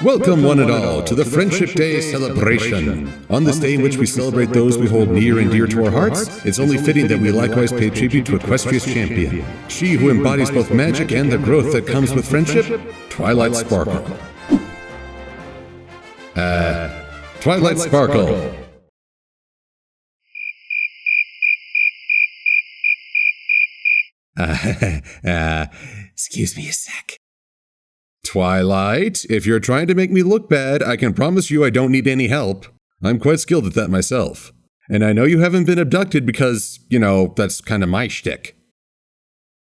Welcome one and all to the Friendship Day celebration. On this day in which we celebrate those we hold near and dear to our hearts, it's only fitting that we likewise pay tribute to Equestria's champion, she who embodies both magic and the growth that comes with friendship, Twilight Sparkle. Twilight Sparkle. Excuse me a sec. Twilight, if you're trying to make me look bad, I can promise you I don't need any help. I'm quite skilled at that myself. And I know you haven't been abducted because, that's kind of my shtick.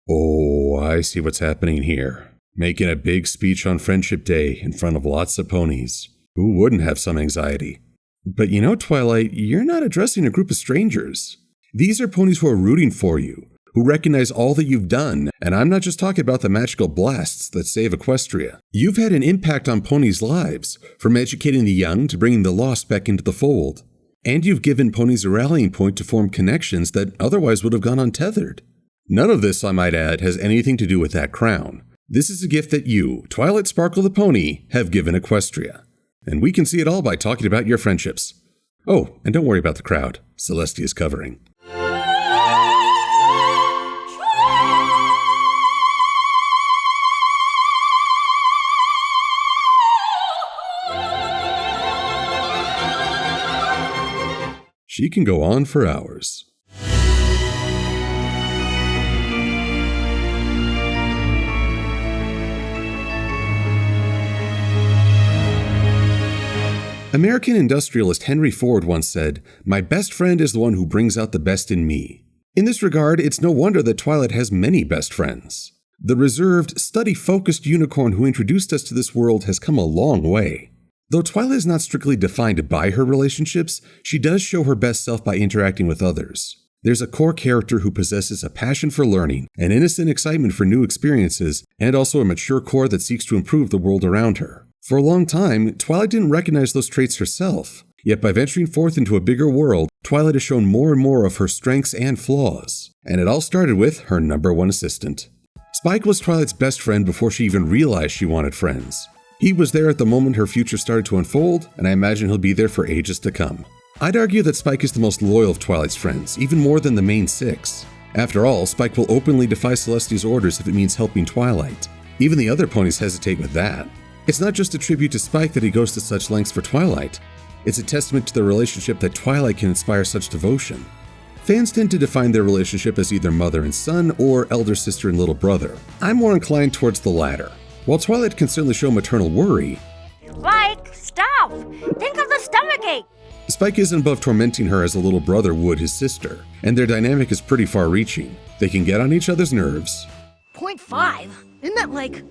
Oh, I see what's happening here. Making a big speech on Friendship Day in front of lots of ponies. Who wouldn't have some anxiety? But Twilight, you're not addressing a group of strangers. These are ponies who are rooting for you, who recognize all that you've done, and I'm not just talking about the magical blasts that save Equestria. You've had an impact on ponies' lives, from educating the young to bringing the lost back into the fold. And you've given ponies a rallying point to form connections that otherwise would have gone untethered. None of this, I might add, has anything to do with that crown. This is a gift that you, Twilight Sparkle the pony, have given Equestria. And we can see it all by talking about your friendships. Oh, and don't worry about the crowd. Celestia's covering. She can go on for hours. American industrialist Henry Ford once said, "My best friend is the one who brings out the best in me." In this regard, it's no wonder that Twilight has many best friends. The reserved, study-focused unicorn who introduced us to this world has come a long way. Though Twilight is not strictly defined by her relationships, she does show her best self by interacting with others. There's a core character who possesses a passion for learning, an innocent excitement for new experiences, and also a mature core that seeks to improve the world around her. For a long time, Twilight didn't recognize those traits herself. Yet by venturing forth into a bigger world, Twilight has shown more and more of her strengths and flaws. And it all started with her number one assistant. Spike was Twilight's best friend before she even realized she wanted friends. He was there at the moment her future started to unfold, and I imagine he'll be there for ages to come. I'd argue that Spike is the most loyal of Twilight's friends, even more than the main six. After all, Spike will openly defy Celestia's orders if it means helping Twilight. Even the other ponies hesitate with that. It's not just a tribute to Spike that he goes to such lengths for Twilight. It's a testament to the relationship that Twilight can inspire such devotion. Fans tend to define their relationship as either mother and son or elder sister and little brother. I'm more inclined towards the latter. While Twilight can certainly show maternal worry, Spike, stop! Think of the stomachache! Spike isn't above tormenting her as a little brother would his sister, and their dynamic is pretty far-reaching. They can get on each other's nerves. 0.5? Isn't that like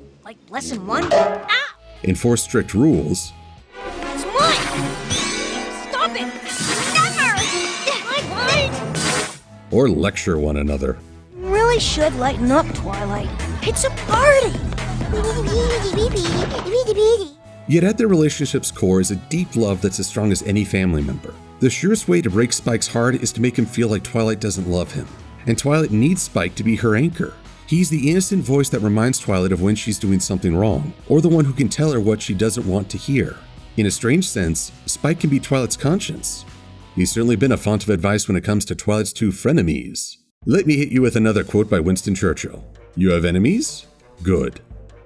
lesson 1? Ah! Enforce strict rules. It's mine! Stop it! Never! Or lecture one another. You really should lighten up, Twilight. It's a party! Yet at their relationship's core is a deep love that's as strong as any family member. The surest way to break Spike's heart is to make him feel like Twilight doesn't love him. And Twilight needs Spike to be her anchor. He's the innocent voice that reminds Twilight of when she's doing something wrong, or the one who can tell her what she doesn't want to hear. In a strange sense, Spike can be Twilight's conscience. He's certainly been a font of advice when it comes to Twilight's two frenemies. Let me hit you with another quote by Winston Churchill. You have enemies? Good.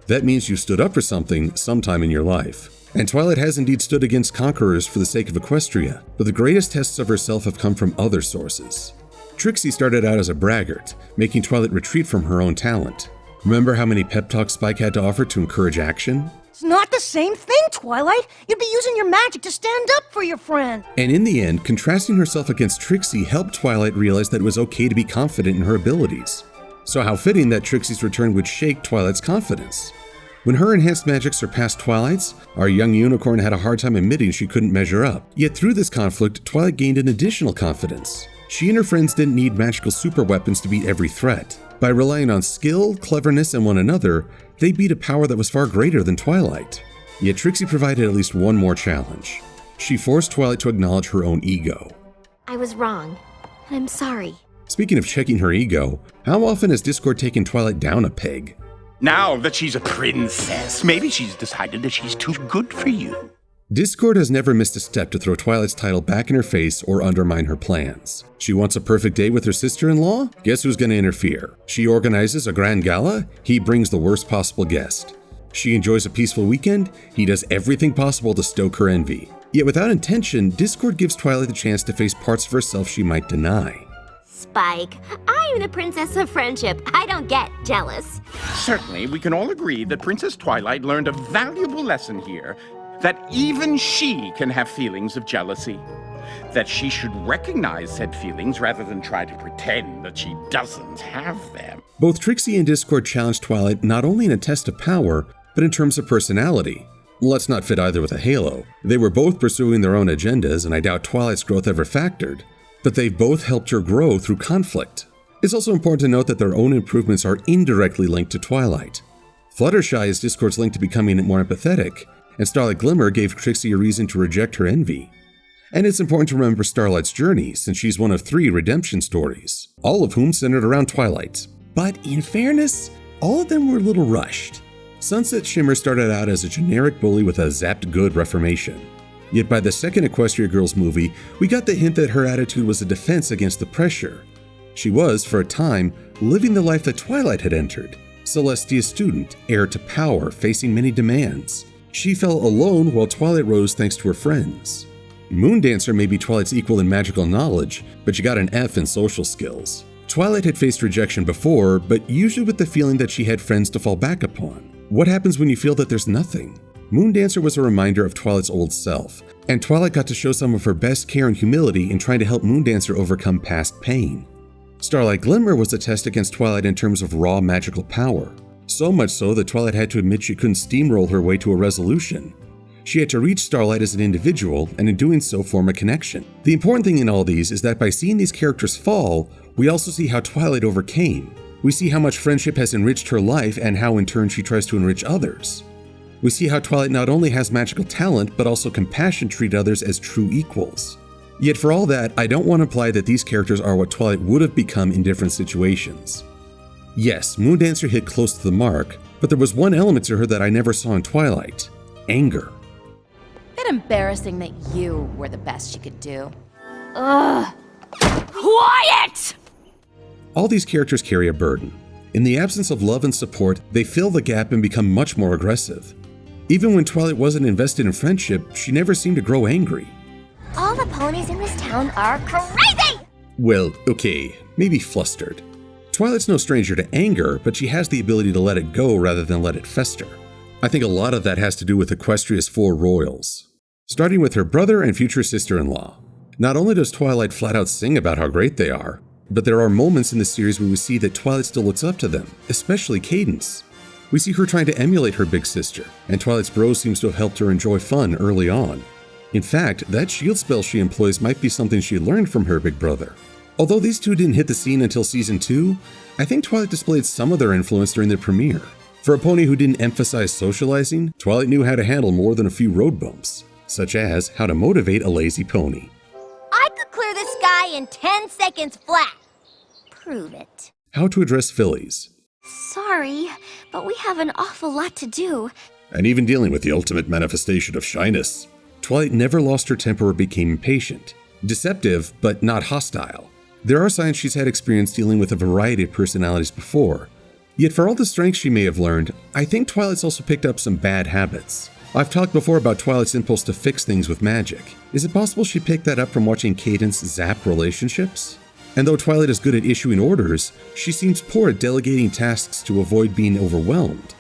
That means you stood up for something sometime in your life. And Twilight has indeed stood against conquerors for the sake of Equestria, but the greatest tests of herself have come from other sources. Trixie started out as a braggart, making Twilight retreat from her own talent. Remember how many pep talks Spike had to offer to encourage action? It's not the same thing, Twilight! You'd be using your magic to stand up for your friend! And in the end, contrasting herself against Trixie helped Twilight realize that it was okay to be confident in her abilities. So how fitting that Trixie's return would shake Twilight's confidence. When her enhanced magic surpassed Twilight's, our young unicorn had a hard time admitting she couldn't measure up. Yet through this conflict, Twilight gained an additional confidence. She and her friends didn't need magical super weapons to beat every threat. By relying on skill, cleverness, and one another, they beat a power that was far greater than Twilight. Yet Trixie provided at least one more challenge. She forced Twilight to acknowledge her own ego. I was wrong. I'm sorry. Speaking of checking her ego, how often has Discord taken Twilight down a peg? Now that she's a princess, maybe she's decided that she's too good for you. Discord has never missed a step to throw Twilight's title back in her face or undermine her plans. She wants a perfect day with her sister-in-law? Guess who's gonna interfere? She organizes a grand gala? He brings the worst possible guest. She enjoys a peaceful weekend? He does everything possible to stoke her envy. Yet without intention, Discord gives Twilight the chance to face parts of herself she might deny. Spike, I'm the princess of friendship. I don't get jealous. Certainly, we can all agree that Princess Twilight learned a valuable lesson here, that even she can have feelings of jealousy. That she should recognize said feelings rather than try to pretend that she doesn't have them. Both Trixie and Discord challenged Twilight not only in a test of power, but in terms of personality. Let's not fit either with a halo. They were both pursuing their own agendas, and I doubt Twilight's growth ever factored, but they've both helped her grow through conflict. It's also important to note that their own improvements are indirectly linked to Twilight. Fluttershy is Discord's link to becoming more empathetic, and Starlight Glimmer gave Trixie a reason to reject her envy. And it's important to remember Starlight's journey, since she's one of 3 redemption stories, all of whom centered around Twilight. But in fairness, all of them were a little rushed. Sunset Shimmer started out as a generic bully with a zapped good reformation. Yet by the second Equestria Girls movie, we got the hint that her attitude was a defense against the pressure. She was, for a time, living the life that Twilight had entered. Celestia's student, heir to power, facing many demands. She felt alone while Twilight rose thanks to her friends. Moondancer may be Twilight's equal in magical knowledge, but she got an F in social skills. Twilight had faced rejection before, but usually with the feeling that she had friends to fall back upon. What happens when you feel that there's nothing? Moondancer was a reminder of Twilight's old self, and Twilight got to show some of her best care and humility in trying to help Moondancer overcome past pain. Starlight Glimmer was a test against Twilight in terms of raw magical power. So much so that Twilight had to admit she couldn't steamroll her way to a resolution. She had to reach Starlight as an individual, and in doing so form a connection. The important thing in all these is that by seeing these characters fall, we also see how Twilight overcame. We see how much friendship has enriched her life and how in turn she tries to enrich others. We see how Twilight not only has magical talent, but also compassion to treat others as true equals. Yet for all that, I don't want to imply that these characters are what Twilight would have become in different situations. Yes, Moondancer hit close to the mark, but there was one element to her that I never saw in Twilight: anger. Bit embarrassing that you were the best she could do. Ugh. Quiet! All these characters carry a burden. In the absence of love and support, they fill the gap and become much more aggressive. Even when Twilight wasn't invested in friendship, she never seemed to grow angry. All the ponies in this town are crazy! Well, okay, maybe flustered. Twilight's no stranger to anger, but she has the ability to let it go rather than let it fester. I think a lot of that has to do with Equestria's 4 royals, starting with her brother and future sister-in-law. Not only does Twilight flat out sing about how great they are, but there are moments in the series where we see that Twilight still looks up to them, especially Cadance. We see her trying to emulate her big sister, and Twilight's bro seems to have helped her enjoy fun early on. In fact, that shield spell she employs might be something she learned from her big brother. Although these two didn't hit the scene until season 2, I think Twilight displayed some of their influence during the premiere. For a pony who didn't emphasize socializing, Twilight knew how to handle more than a few road bumps, such as how to motivate a lazy pony. I could clear this sky in 10 seconds flat. Prove it. How to address fillies. Sorry, but we have an awful lot to do. And even dealing with the ultimate manifestation of shyness. Twilight never lost her temper or became impatient. Deceptive, but not hostile. There are signs she's had experience dealing with a variety of personalities before. Yet for all the strengths she may have learned, I think Twilight's also picked up some bad habits. I've talked before about Twilight's impulse to fix things with magic. Is it possible she picked that up from watching Cadance zap relationships? And though Twilight is good at issuing orders, she seems poor at delegating tasks to avoid being overwhelmed.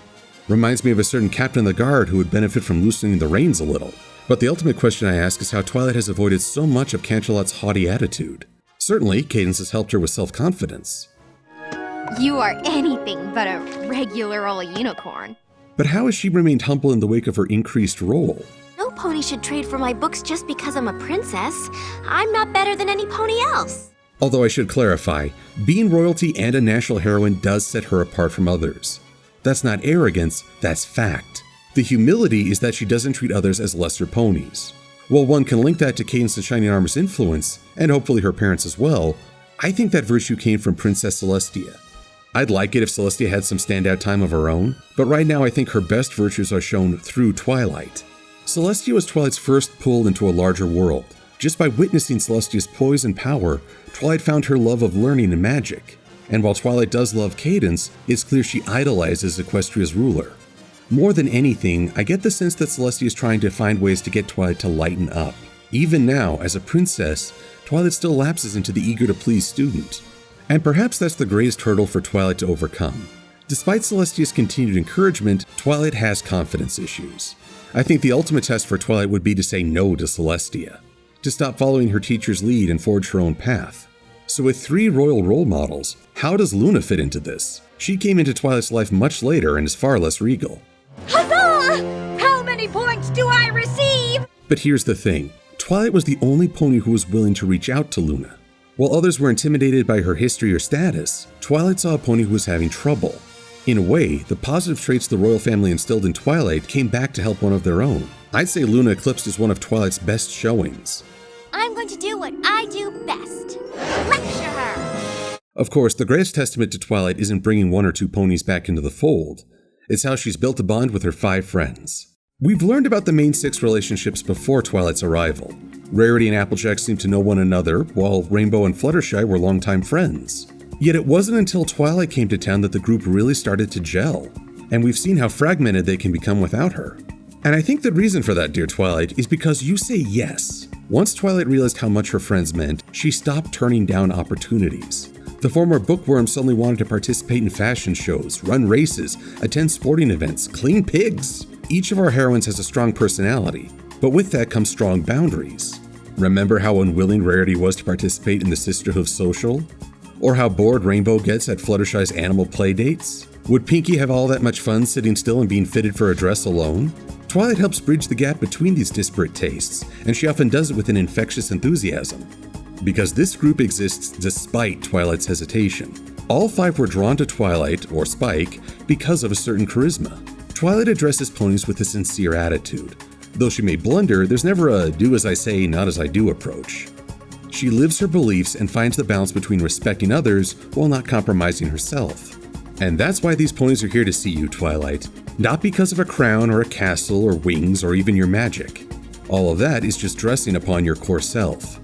Reminds me of a certain captain of the guard who would benefit from loosening the reins a little. But the ultimate question I ask is how Twilight has avoided so much of Canterlot's haughty attitude. Certainly, Cadance has helped her with self-confidence. You are anything but a regular old unicorn. But how has she remained humble in the wake of her increased role? No pony should trade for my books just because I'm a princess. I'm not better than any pony else. Although I should clarify, being royalty and a national heroine does set her apart from others. That's not arrogance, that's fact. The humility is that she doesn't treat others as lesser ponies. While one can link that to Cadance and Shining Armor's influence, and hopefully her parents as well, I think that virtue came from Princess Celestia. I'd like it if Celestia had some standout time of her own, but right now I think her best virtues are shown through Twilight. Celestia was Twilight's first pull into a larger world. Just by witnessing Celestia's poise and power, Twilight found her love of learning and magic. And while Twilight does love Cadance, it's clear she idolizes Equestria's ruler. More than anything, I get the sense that Celestia is trying to find ways to get Twilight to lighten up. Even now, as a princess, Twilight still lapses into the eager-to-please student. And perhaps that's the greatest hurdle for Twilight to overcome. Despite Celestia's continued encouragement, Twilight has confidence issues. I think the ultimate test for Twilight would be to say no to Celestia, to stop following her teacher's lead and forge her own path. So with 3 royal role models, how does Luna fit into this? She came into Twilight's life much later and is far less regal. Huzzah! How many points do I receive? But here's the thing. Twilight was the only pony who was willing to reach out to Luna. While others were intimidated by her history or status, Twilight saw a pony who was having trouble. In a way, the positive traits the royal family instilled in Twilight came back to help one of their own. I'd say Luna eclipsed as one of Twilight's best showings. I'm going to do what I do best. Lecture her! Of course, the greatest testament to Twilight isn't bringing 1 or 2 ponies back into the fold. It's how she's built a bond with her 5 friends. We've learned about the main 6 relationships before Twilight's arrival. Rarity and Applejack seemed to know one another, while Rainbow and Fluttershy were longtime friends. Yet it wasn't until Twilight came to town that the group really started to gel, and we've seen how fragmented they can become without her. And I think the reason for that, dear Twilight, is because you say yes. Once Twilight realized how much her friends meant, she stopped turning down opportunities. The former bookworm suddenly wanted to participate in fashion shows, run races, attend sporting events, clean pigs. Each of our heroines has a strong personality, but with that comes strong boundaries. Remember how unwilling Rarity was to participate in the Sisterhood social? Or how bored Rainbow gets at Fluttershy's animal play dates? Would Pinkie have all that much fun sitting still and being fitted for a dress alone? Twilight helps bridge the gap between these disparate tastes, and she often does it with an infectious enthusiasm. Because this group exists despite Twilight's hesitation. All 5 were drawn to Twilight, or Spike, because of a certain charisma. Twilight addresses ponies with a sincere attitude. Though she may blunder, there's never a do as I say, not as I do approach. She lives her beliefs and finds the balance between respecting others while not compromising herself. And that's why these ponies are here to see you, Twilight. Not because of a crown or a castle or wings or even your magic. All of that is just dressing upon your core self.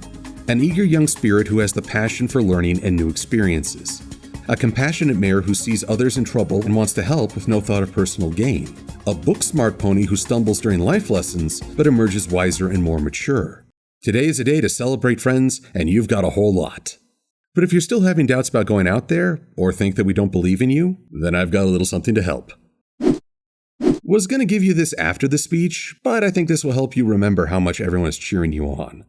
An eager young spirit who has the passion for learning and new experiences. A compassionate mare who sees others in trouble and wants to help with no thought of personal gain. A book-smart pony who stumbles during life lessons but emerges wiser and more mature. Today is a day to celebrate friends, and you've got a whole lot. But if you're still having doubts about going out there, or think that we don't believe in you, then I've got a little something to help. Was gonna give you this after the speech, but I think this will help you remember how much everyone is cheering you on.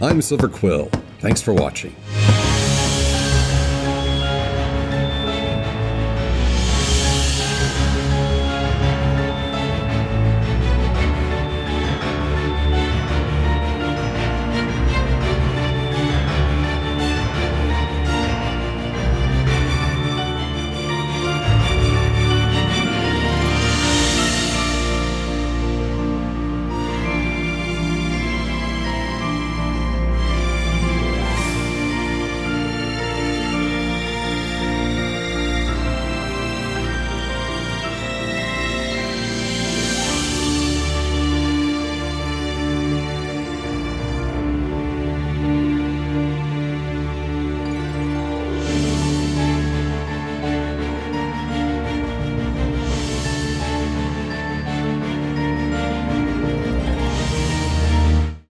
I'm Silver Quill. Thanks for watching.